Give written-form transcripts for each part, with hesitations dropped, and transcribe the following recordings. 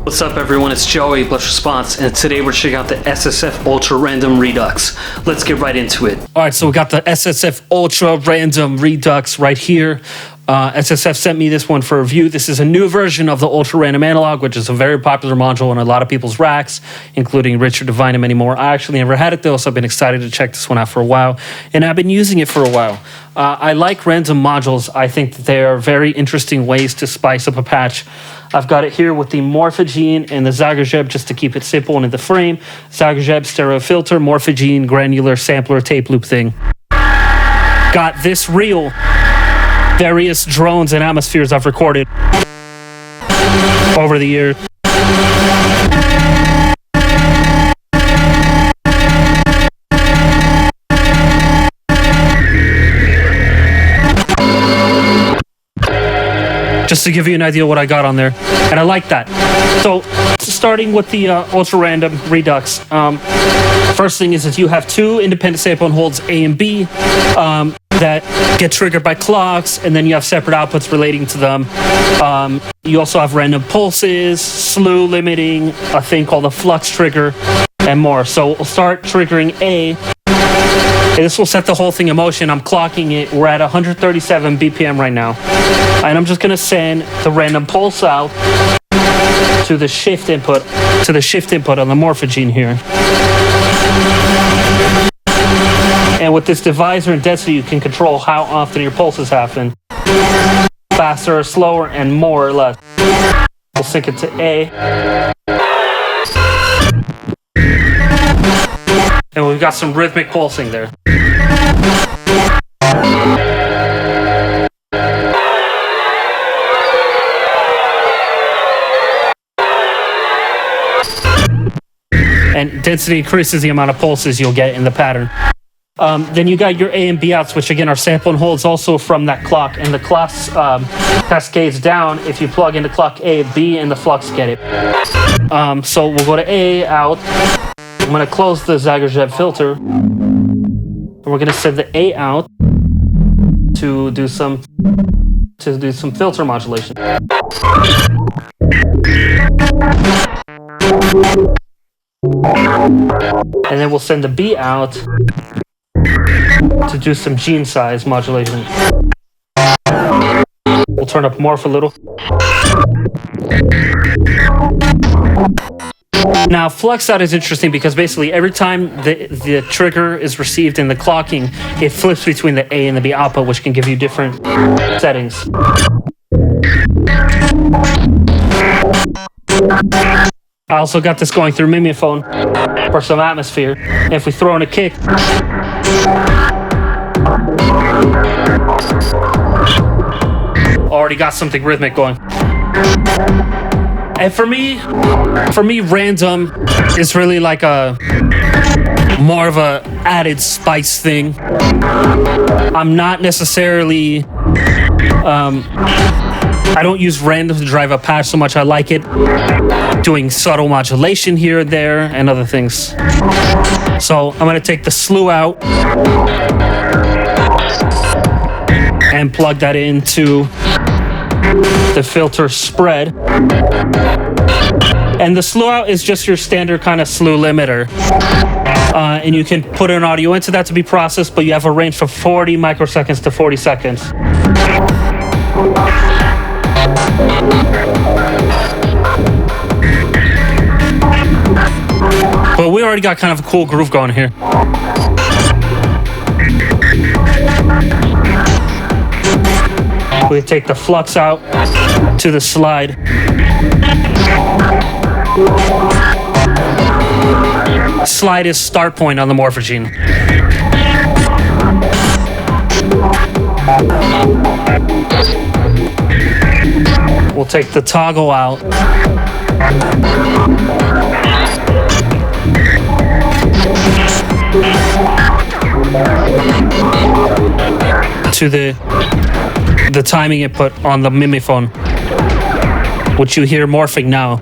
What's up everyone, it's Joey, Blush Response, and today we're checking out the SSF Ultra Random Redux. Let's get right into it. Alright, so we got the SSF Ultra Random Redux right here. SSF sent me this one for review. This is a new version of the Ultra Random Analog, which is a very popular module in a lot of people's racks, including Richard Divine and many more. I actually never had it though, so I've been excited to check this one out for a while, and I've been using it for a while. I like random modules. I think that they are very interesting ways to spice up a patch. I've got it here with the Morphogene and the Zagreb, just to keep it simple and in the frame. Zagreb stereo filter, Morphogene granular sampler tape loop thing. Got this reel. Various drones and atmospheres I've recorded over the years. Just to give you an idea of what I got on there. And I like that. So, starting with the Ultra Random Redux. First thing is that you have two independent sample and holds A and B that get triggered by clocks, and then you have separate outputs relating to them. You also have random pulses, slew limiting, a thing called a flux trigger, and more. So we'll start triggering A. And this will set the whole thing in motion. I'm clocking it. We're at 137 BPM right now. And I'm just going to send the random pulse out to the shift input on the Morphogene here. And with this divisor and density, you can control how often your pulses happen. Faster or slower, and more or less. We'll sync it to A. And we've got some rhythmic pulsing there. And density increases the amount of pulses you'll get in the pattern. Then you got your A and B outs, which again are sample and holds also from that clock. And the clock cascades down. If you plug into clock A, B, and the flux get it. So we'll go to A out. I'm going to close the Zagreb filter. And we're going to send the A out to do some filter modulation. And then we'll send the B out to do some gene size modulation. We'll turn up morph a little. Now, flux out is interesting because basically every time the trigger is received in the clocking, it flips between the A and the B output, which can give you different settings. I also got this going through Mimiphone for some atmosphere. And if we throw in a kick, already got something rhythmic going. And for me, random is really like more of a added spice thing. I'm not necessarily, I don't use random to drive a patch so much. I like it doing subtle modulation here and there and other things. So I'm gonna take the slew out and plug that into the filter spread. And the slew out is just your standard kind of slew limiter. And you can put an audio into that to be processed, but you have a range from 40 microseconds to 40 seconds. But we already got kind of a cool groove going here. We take the flux out to the slide. Slide is start point on the Morphogene. We'll take the toggle out. To the timing input on the Mimiphone, which you hear morphing now.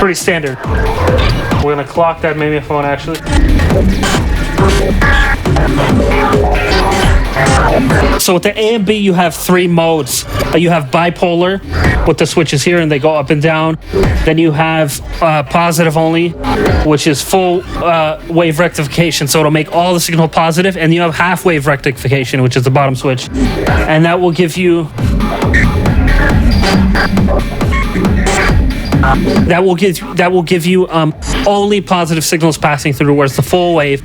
pretty standard. We're gonna clock that phone actually. So with the A and B, you have 3 modes. You have bipolar with the switches here, and they go up and down. Then you have positive only, which is full wave rectification, so it'll make all the signal positive. And you have half wave rectification, which is the bottom switch, and that will give you only positive signals passing through, whereas the full wave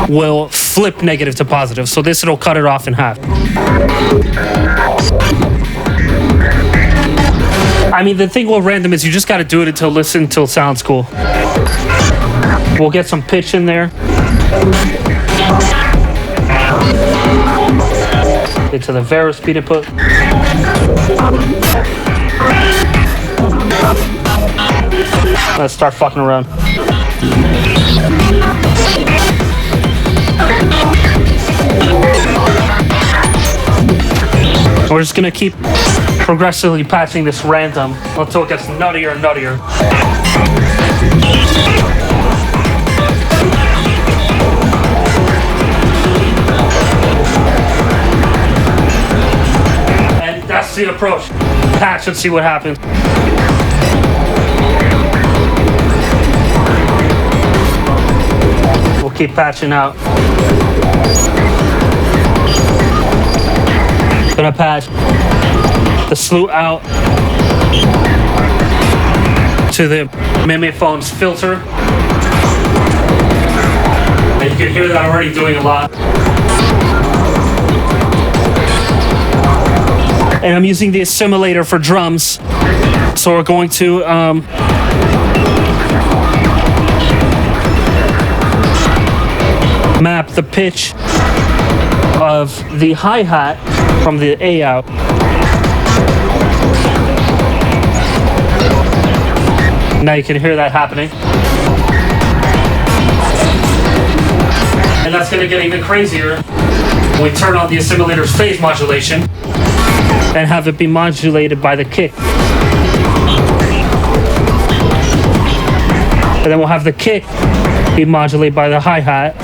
will flip negative to positive. So this, it'll cut it off in half. I mean, the thing with random is you just got to do it until it sounds cool. We'll get some pitch in there. Into the Vera speed input. Let's start fucking around. We're just gonna keep progressively patching this random until it gets nuttier and nuttier. And that's the approach. Patch and see what happens. We'll keep patching out. Gonna patch the slew out to the phone's filter. And you can hear that already doing a lot. And I'm using the assimilator for drums. So we're going to map the pitch of the hi-hat from the A out. Now you can hear that happening. And that's going to get even crazier when we turn on the assimilator's phase modulation and have it be modulated by the kick. And then we'll have the kick be modulated by the hi-hat.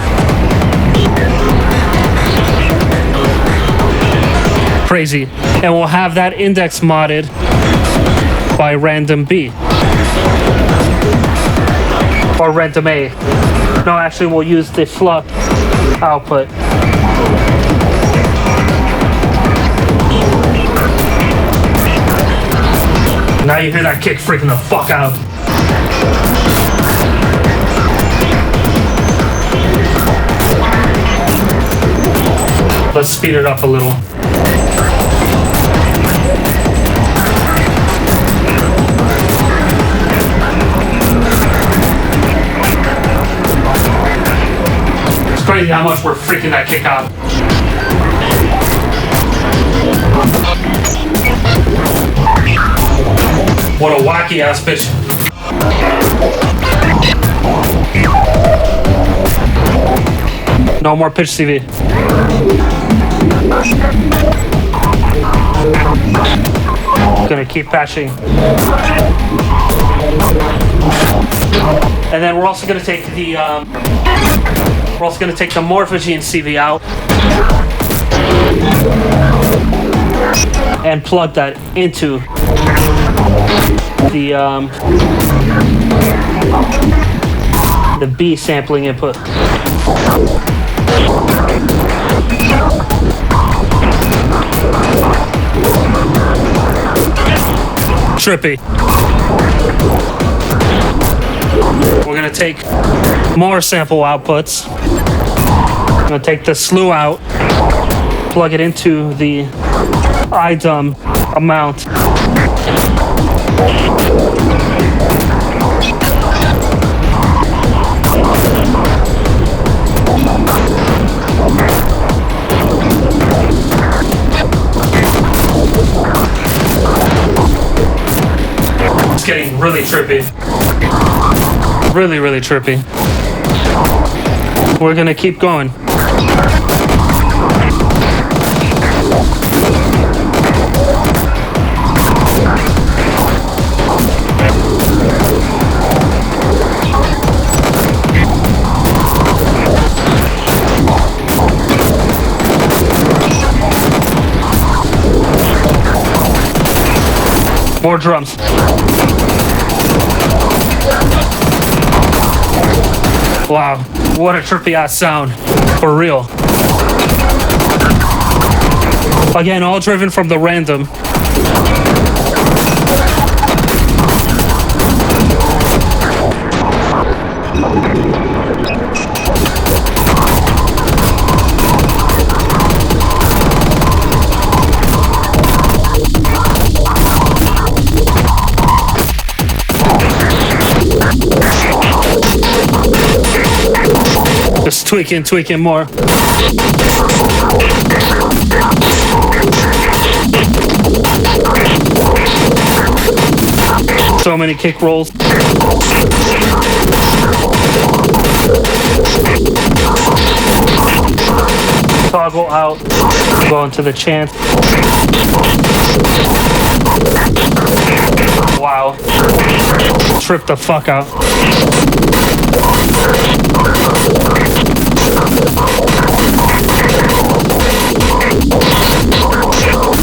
Crazy. And we'll have that index modded by random B. Or random A. No, actually we'll use the flux output. Now you hear that kick freaking the fuck out. Let's speed it up a little. It's crazy how much we're freaking that kick out. What a wacky ass bitch. No more pitch CV. Gonna keep patching. And then we're also gonna take the Morphogene CV out and plug that into the B sampling input. Trippy. We're gonna take more sample outputs. I'm gonna take the slew out, plug it into the IDUM amount. It's getting really trippy. Really, really trippy. We're gonna keep going. More drums. Wow, what a trippy ass sound. For real. Again, all driven from the random. Just tweaking more. So many kick rolls. Toggle out, go into the chant. Wow. Trip the fuck out.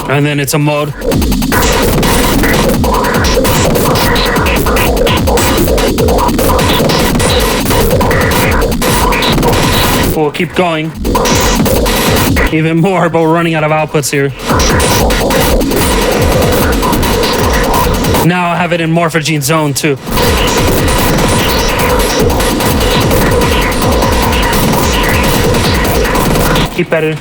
And then it's a mode. We'll keep going. Even more, but we're running out of outputs here. Now I have it in Morphogene Zone too. Keep editing.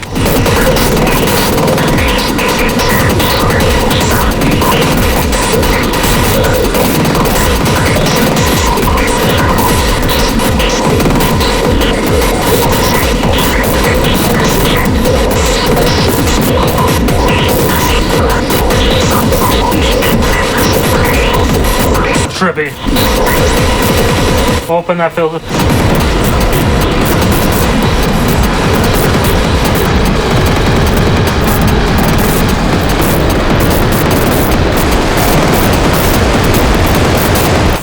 Trippy. Open that filter.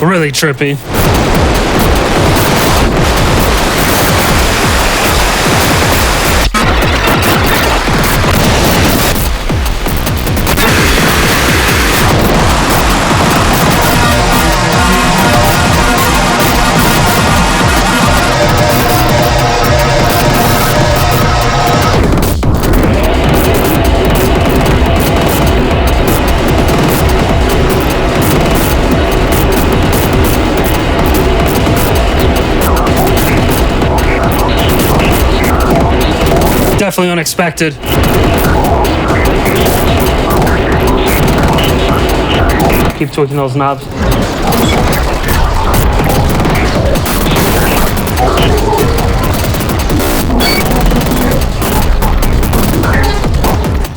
Really trippy. Definitely unexpected. Keep tweaking those knobs.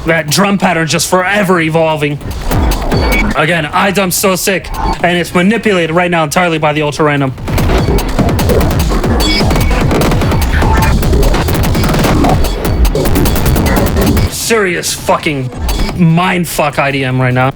That drum pattern just forever evolving. Again, iDumb's so sick, and it's manipulated right now entirely by the ultra random. Serious fucking mindfuck IDM right now.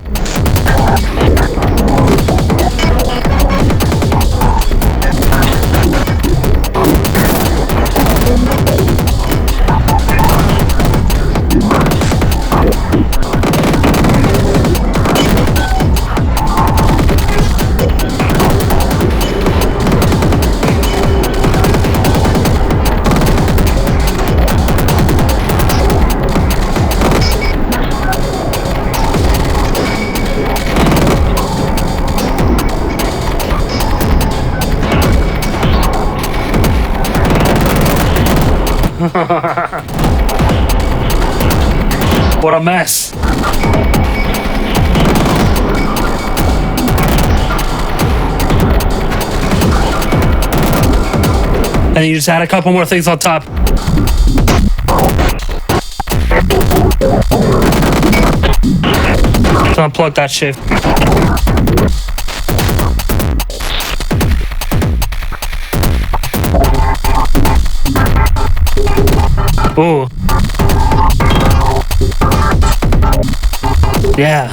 What a mess. And you just add a couple more things on top. So unplug that shit. Ooh. Yeah.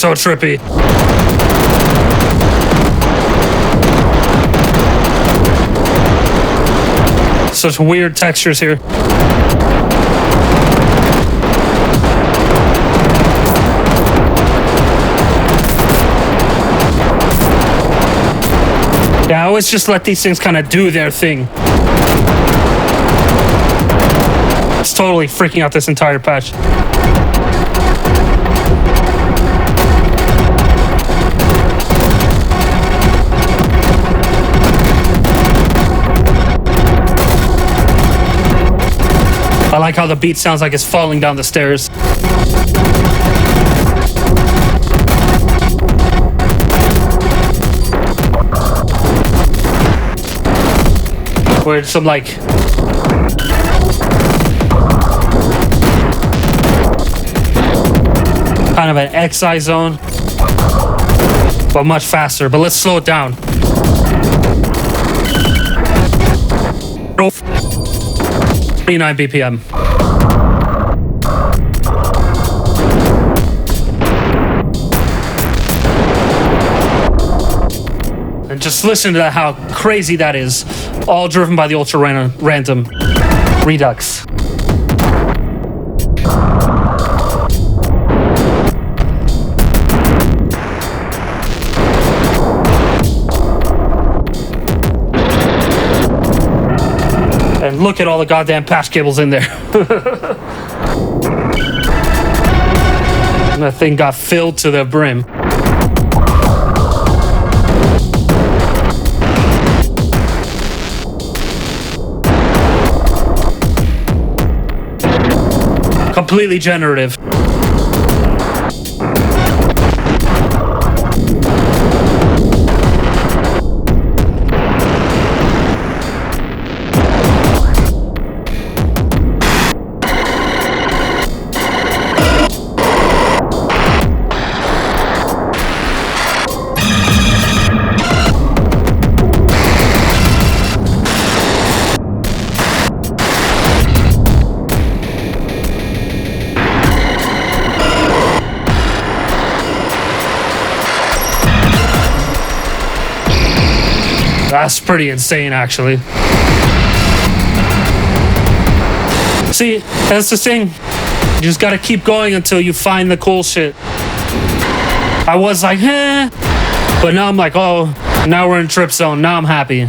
so trippy. Such weird textures here. Yeah, I always just let these things kind of do their thing. It's totally freaking out this entire patch. I like how the beat sounds like it's falling down the stairs. Where it's some like kind of an XI zone, but much faster. But let's slow it down. 29 BPM. And just listen to that, how crazy that is. All driven by the ultra random Redux. And look at all the goddamn patch cables in there. And that thing got filled to the brim. Completely generative. That's pretty insane, actually. See, that's the thing. You just gotta keep going until you find the cool shit. I was like, eh. But now I'm like, oh, now we're in trip zone. Now I'm happy.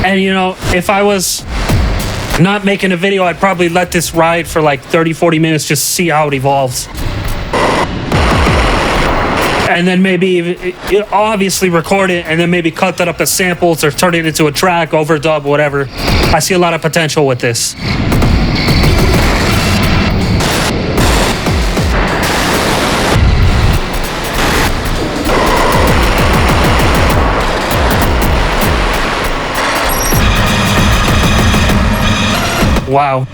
And you know, if I was not making a video, I'd probably let this ride for like 30-40 minutes, just see how it evolves. And then maybe obviously record it and then maybe cut that up as samples or turn it into a track, overdub, whatever. I see a lot of potential with this. Wow.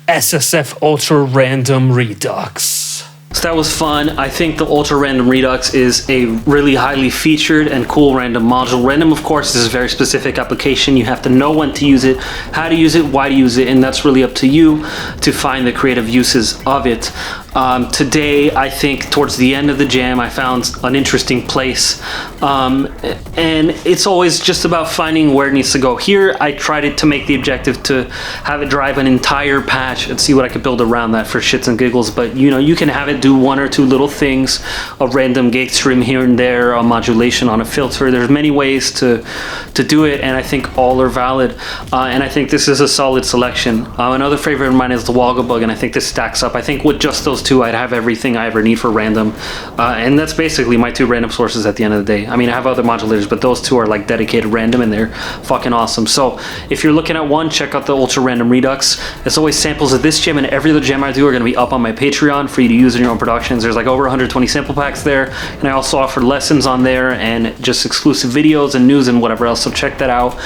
SSF Ultra Random Redux. So that was fun. I think the Ultra Random Redux is a really highly featured and cool random module. Random, of course, is a very specific application. You have to know when to use it, how to use it, why to use it, and that's really up to you to find the creative uses of it. Today, I think towards the end of the jam, I found an interesting place. And it's always just about finding where it needs to go. Here, I tried it to make the objective to have it drive an entire patch and see what I could build around that for shits and giggles. But you know, you can have it do one or two little things, a random gate stream here and there, a modulation on a filter. There's many ways to do it, and I think all are valid. And I think this is a solid selection. Another favorite of mine is the Woggle Bug, and I think this stacks up. I think with just those two, I'd have everything I ever need for random. And that's basically my two random sources at the end of the day. I mean, I have other modulators, but those two are like dedicated random, and they're fucking awesome. So if you're looking at one, check out the Ultra Random Redux. As always, samples of this gem and every other gem I do are going to be up on my Patreon for you to use in your own productions. There's like over 120 sample packs there, and I also offer lessons on there and just exclusive videos and news and whatever else, so check that out.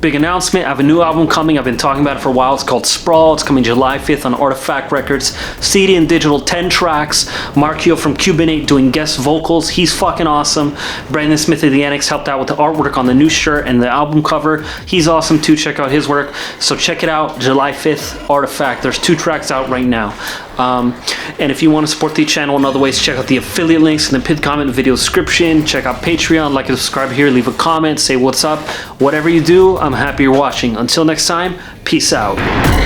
Big announcement, I have a new album coming. I've been talking about it for a while. It's called Sprawl. It's coming July 5th on Artifact Records. CD and digital, 10 tracks. Markio from Cubinate doing guest vocals. He's fucking awesome. Brandon Smith of the Annex helped out with the artwork on the new shirt and the album cover. He's awesome too. Check out his work. So check it out, July 5th, Artifact. There's 2 tracks out right now. And if you want to support the channel in other ways, check out the affiliate links in the pinned comment video description. Check out Patreon, like and subscribe here, leave a comment, say what's up. Whatever you do, I'm happy you're watching. Until next time, peace out.